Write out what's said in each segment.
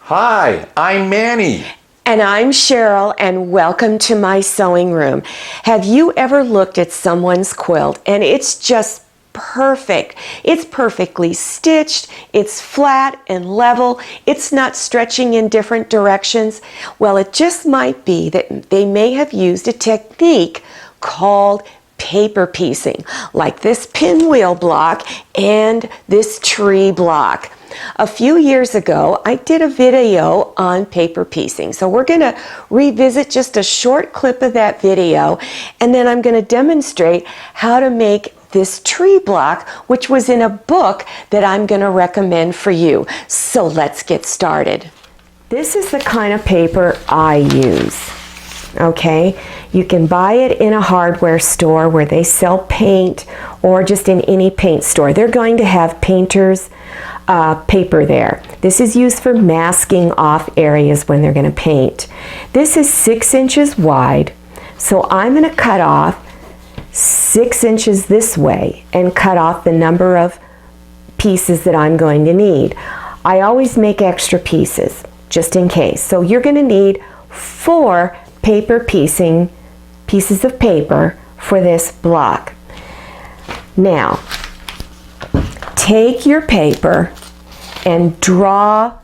Hi, I'm Manny. And I'm Cheryl, and welcome to my sewing room. Have you ever looked at someone's quilt and it's just perfect? It's perfectly stitched, it's flat and level, it's not stretching in different directions. Well, it just might be that they may have used a technique called paper piecing, like this pinwheel block and this tree block. A few years ago, I did a video on paper piecing. So we're going to revisit just a short clip of that video, and then I'm going to demonstrate how to make this tree block, which was in a book that I'm going to recommend for you. So let's get started. This is the kind of paper I use. Okay, you can buy it in a hardware store where they sell paint, or just in any paint store. They're going to have painters paper there. This is used for masking off areas when they're going to paint. This is 6 inches wide, so I'm going to cut off 6 inches this way and cut off the number of pieces that I'm going to need. I always make extra pieces just in case. So you're going to need 4 paper piecing pieces of paper for this block. Now, take your paper and draw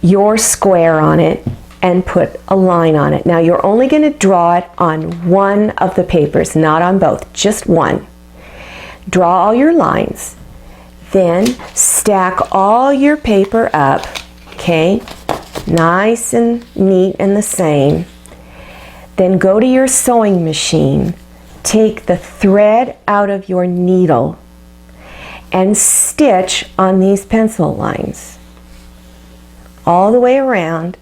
your square on it and put a line on it. Now you're only going to draw it on one of the papers, not on both, just one. Draw all your lines. Then stack all your paper up, okay, nice and neat and the same. Then go to your sewing machine, take the thread out of your needle, and stitch on these pencil lines all the way around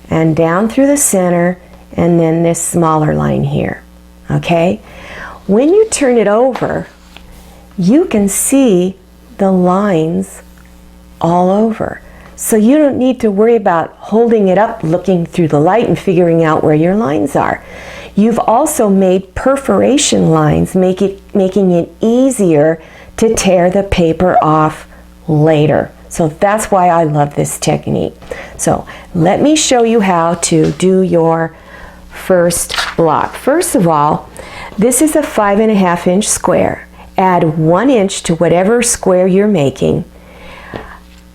and down through the center, and then this smaller line here. Okay? When you turn it over, you can see the lines all over. So you don't need to worry about holding it up, looking through the light and figuring out where your lines are. You've also made perforation lines, making it easier to tear the paper off later. So that's why I love this technique. So let me show you how to do your first block. First of all, this is a 5.5 inch square. Add 1 inch to whatever square you're making,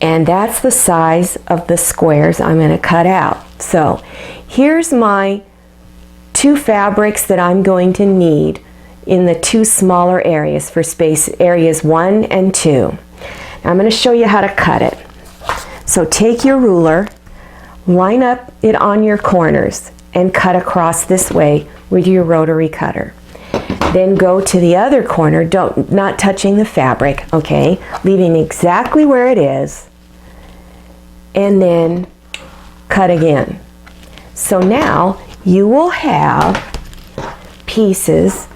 and that's the size of the squares I'm going to cut out. So here's my 2 fabrics that I'm going to need in the 2 smaller areas for space, areas 1 and 2. Now I'm going to show you how to cut it. So take your ruler, line up it on your corners, and cut across this way with your rotary cutter. Then go to the other corner, not touching the fabric, okay, leaving exactly where it is, and then cut again. So now you will have pieces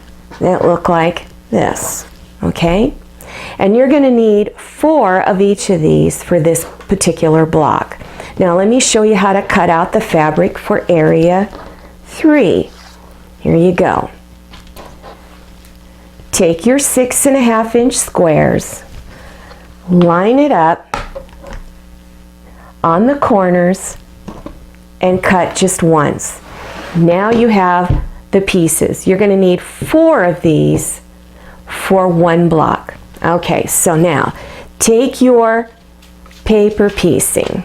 that look like this, okay? And you're going to need 4 of each of these for this particular block. Now let me show you how to cut out the fabric for area 3. Here you go. Take your 6.5 inch squares, line it up on the corners, and cut just once. Now you have the pieces. You're going to need 4 of these for 1 block. Okay, so now take your paper piecing,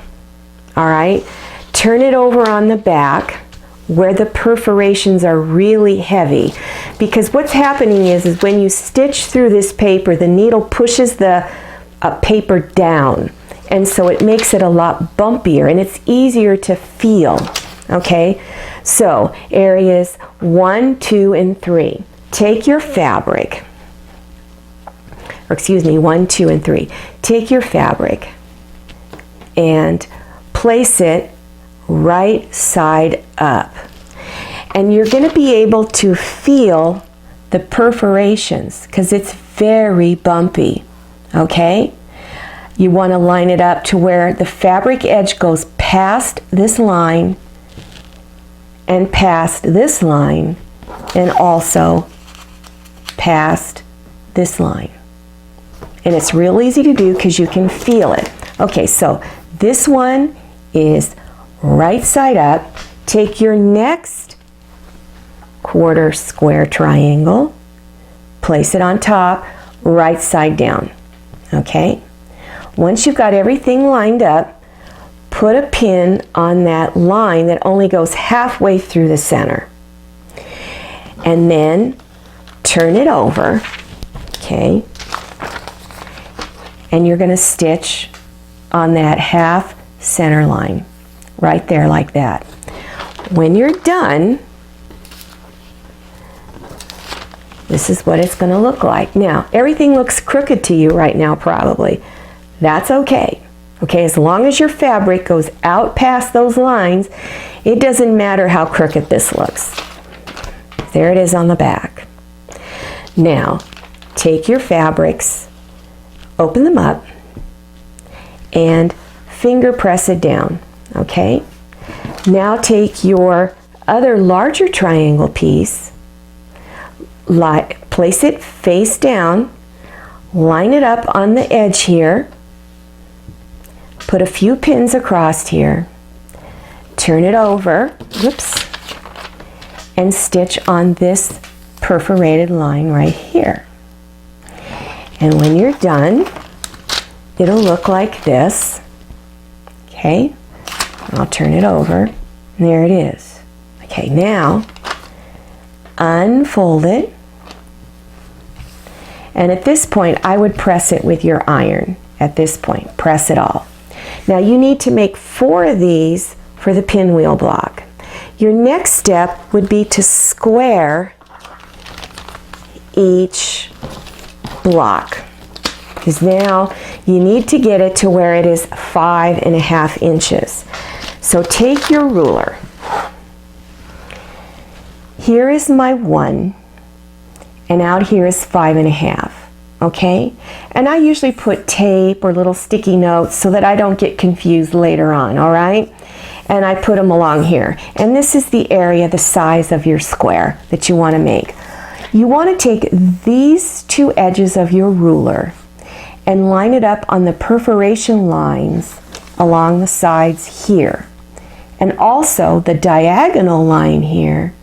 all right, turn it over on the back where the perforations are really heavy, because what's happening is when you stitch through this paper, the needle pushes the paper down, and so it makes it a lot bumpier and it's easier to feel. Okay, so areas 1, 2, and 3. Take your fabric, or excuse me, 1, 2, and 3. Take your fabric and place it right side up. And you're going to be able to feel the perforations because it's very bumpy. Okay? You want to line it up to where the fabric edge goes past this line and past this line and also past this line. And it's real easy to do because you can feel it. Okay, so this one is right side up. Take your next quarter square triangle, place it on top, right side down. Okay? Once you've got everything lined up, put a pin on that line that only goes halfway through the center. And then turn it over, okay? And you're going to stitch on that half center line, right there like that. When you're done, this is what it's going to look like. Now, everything looks crooked to you right now probably. That's okay. Okay, as long as your fabric goes out past those lines, it doesn't matter how crooked this looks. There it is on the back. Now, take your fabrics, open them up, and finger press it down, okay? Now take your other larger triangle piece, place it face down, line it up on the edge here, put a few pins across here, turn it over, whoops, and stitch on this perforated line right here. And when you're done, it'll look like this. Okay, I'll turn it over, and there it is. Okay, now unfold it, and at this point I would press it with your iron. At this point, press it all. Now you need to make 4 of these for the pinwheel block. Your next step would be to square each block, because now you need to get it to where it is 5.5 inches. So take your ruler. Here is my 1, and out here is 5.5. Okay? And I usually put tape or little sticky notes so that I don't get confused later on, all right? And I put them along here. And this is the area, the size of your square that you want to make. You want to take these 2 edges of your ruler and line it up on the perforation lines along the sides here. And also the diagonal line here,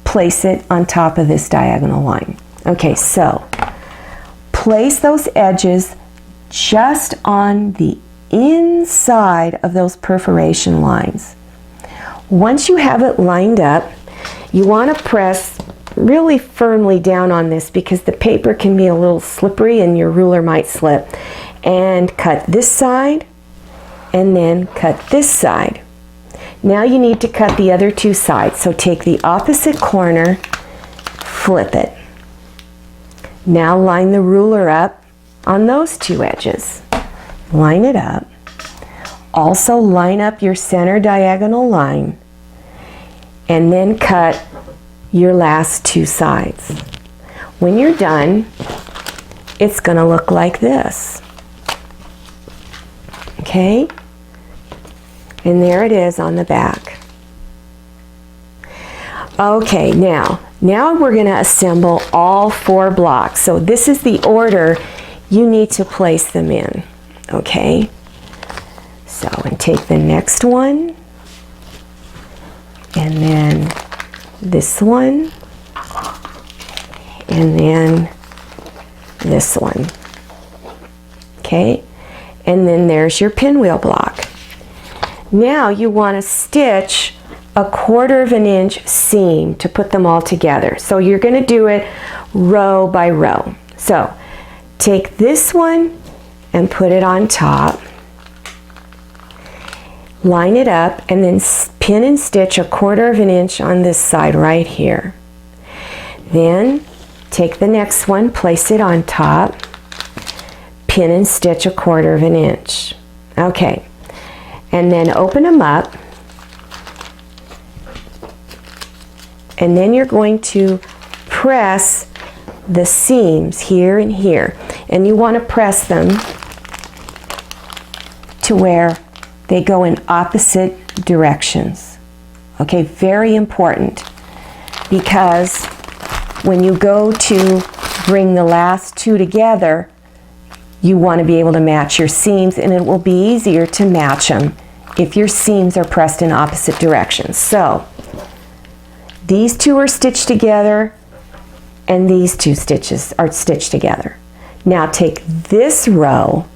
place it on top of this diagonal line. Okay, so place those edges just on the inside of those perforation lines. Once you have it lined up, you want to press really firmly down on this because the paper can be a little slippery and your ruler might slip. And cut this side and then cut this side. Now you need to cut the other 2 sides. So take the opposite corner, flip it. Now line the ruler up on those 2 edges. Line it up. Also line up your center diagonal line and then cut your last 2 sides. When you're done, it's going to look like this. Okay? And there it is on the back. Okay, now we're going to assemble all 4 blocks. So this is the order you need to place them in. Okay? So, and take the next one, and then this one, and then this one. Okay? And then there's your pinwheel block. Now you want to stitch a 1/4 inch seam to put them all together. So you're going to do it row by row. So take this one and put it on top. Line it up and then pin and stitch a 1/4 inch on this side right here. Then take the next one, place it on top, pin and stitch a 1/4 inch. Okay, and then open them up, and then you're going to press the seams here and here, and you want to press them to where they go in opposite directions. Okay, very important, because when you go to bring the last 2 together, you want to be able to match your seams, and it will be easier to match them if your seams are pressed in opposite directions. So these two are stitched together and these two stitches are stitched together. Now take this row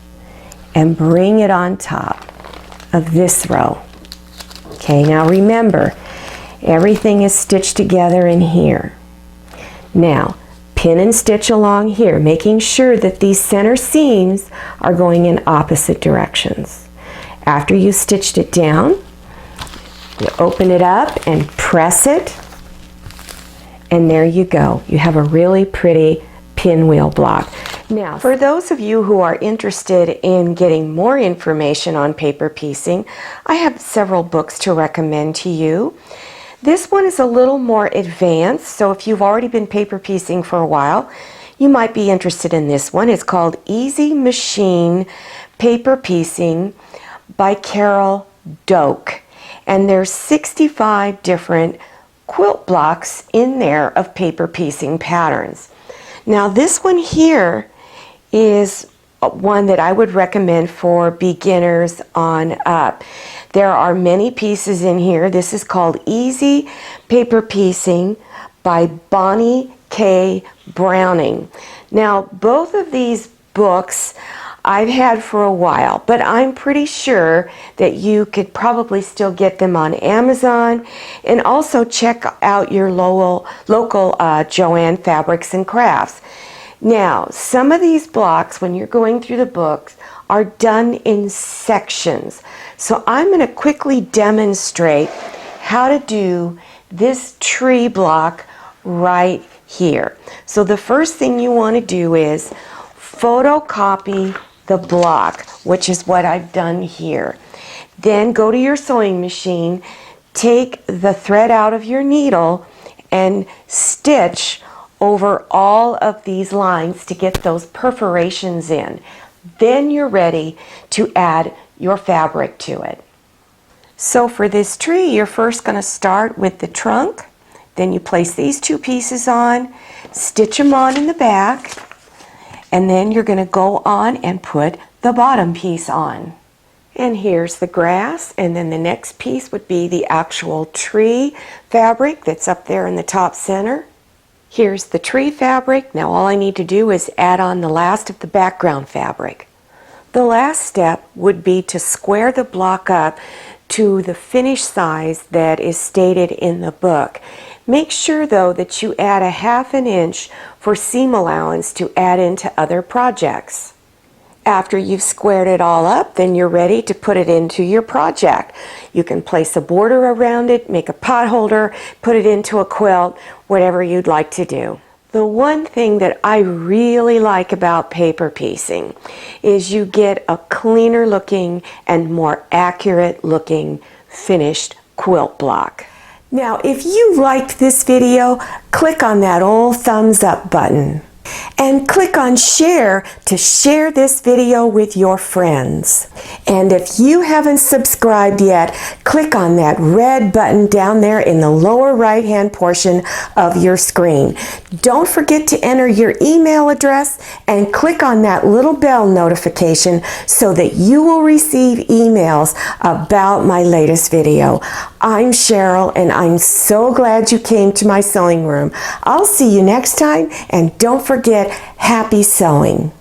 and bring it on top of this row. Okay, now remember, everything is stitched together in here. Now, pin and stitch along here, making sure that these center seams are going in opposite directions. After you stitched it down, you open it up and press it, and there you go. You have a really pretty pinwheel block. Now, for those of you who are interested in getting more information on paper piecing, I have several books to recommend to you. This one is a little more advanced, so if you've already been paper piecing for a while, you might be interested in this one. It's called Easy Machine Paper Piecing by Carol Doak. And there's 65 different quilt blocks in there of paper piecing patterns. Now this one here is one that I would recommend for beginners on up. There are many pieces in here. This is called Easy Paper Piecing by Bonnie K. Browning. Now both of these books I've had for a while, but I'm pretty sure that you could probably still get them on Amazon, and also check out your local Joann Fabrics and Crafts. Now, some of these blocks, when you're going through the books, are done in sections. So I'm going to quickly demonstrate how to do this tree block right here. So the first thing you want to do is photocopy the block, which is what I've done here. Then go to your sewing machine, take the thread out of your needle, and stitch over all of these lines to get those perforations in. Then you're ready to add your fabric to it. So for this tree, you're first going to start with the trunk. Then you place these two pieces on, stitch them on in the back, and then you're going to go on and put the bottom piece on. And here's the grass, and then the next piece would be the actual tree fabric that's up there in the top center. Here's the tree fabric. Now all I need to do is add on the last of the background fabric. The last step would be to square the block up to the finished size that is stated in the book. Make sure though that you add a ½ inch for seam allowance to add into other projects. After you've squared it all up, then you're ready to put it into your project. You can place a border around it, make a pot holder, put it into a quilt, whatever you'd like to do. The one thing that I really like about paper piecing is you get a cleaner looking and more accurate looking finished quilt block. Now, if you liked this video, click on that old thumbs up button. And click on share to share this video with your friends. And if you haven't subscribed yet, click on that red button down there in the lower right hand portion of your screen. Don't forget to enter your email address and click on that little bell notification so that you will receive emails about my latest video. I'm Cheryl, and I'm so glad you came to my sewing room. I'll see you next time, and don't forget, happy sewing.